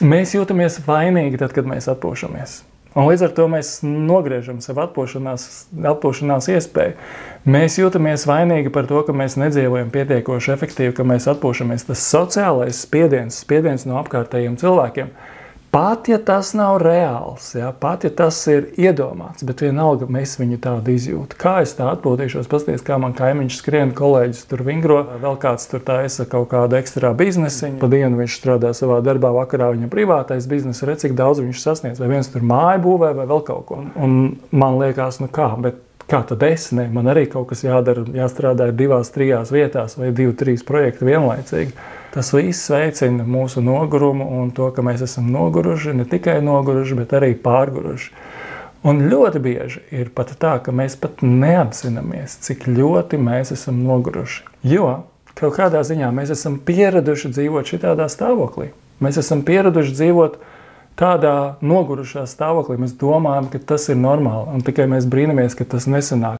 Mēs jūtamies vainīgi tad, kad mēs atpūšamies. Un līdz ar to mēs nogriežam sev atpūšanās iespēju. Mēs jūtamies vainīgi par to, ka mēs nedzīvojam pietiekoši efektīvi, ka mēs atpūšamies. Tas sociālais spiediens no apkārtējiem cilvēkiem. Pat ja tas nav reāls, ja, pat ja tas ir iedomāts, bet vienalga mēs viņu tādu izjūtu. Kā es tā atpūtīšos, pasties, kā man kaimiņš skrien, kolēģis tur vingro, vēl kāds tur taisa kaut kādu ekstrā biznesiņu. Pa dienu viņš strādā savā darbā, vakarā viņam privātais biznes, redz, cik daudz viņš sasniedz, vai viens tur māju būvē, vai vēl kaut ko. Un man liekas, nu kā, bet kā tad es, ne? Man arī kaut kas jādara, jāstrādā 2, 3 vietās vai 2, 3 projekti vienlaicīgi. Tas viss veicina mūsu nogurumu un to, ka mēs esam noguruši, ne tikai noguruši, bet arī pārguruši. Un ļoti bieži ir pat tā, ka mēs pat neapzināmies, cik ļoti mēs esam noguruši. Jo kaut kādā ziņā mēs esam pieraduši dzīvot šitādā stāvoklī. Mēs esam pieraduši dzīvot tādā nogurušā stāvoklī. Mēs domājam, ka tas ir normāli, un tikai mēs brīnamies, ka tas nesanāk.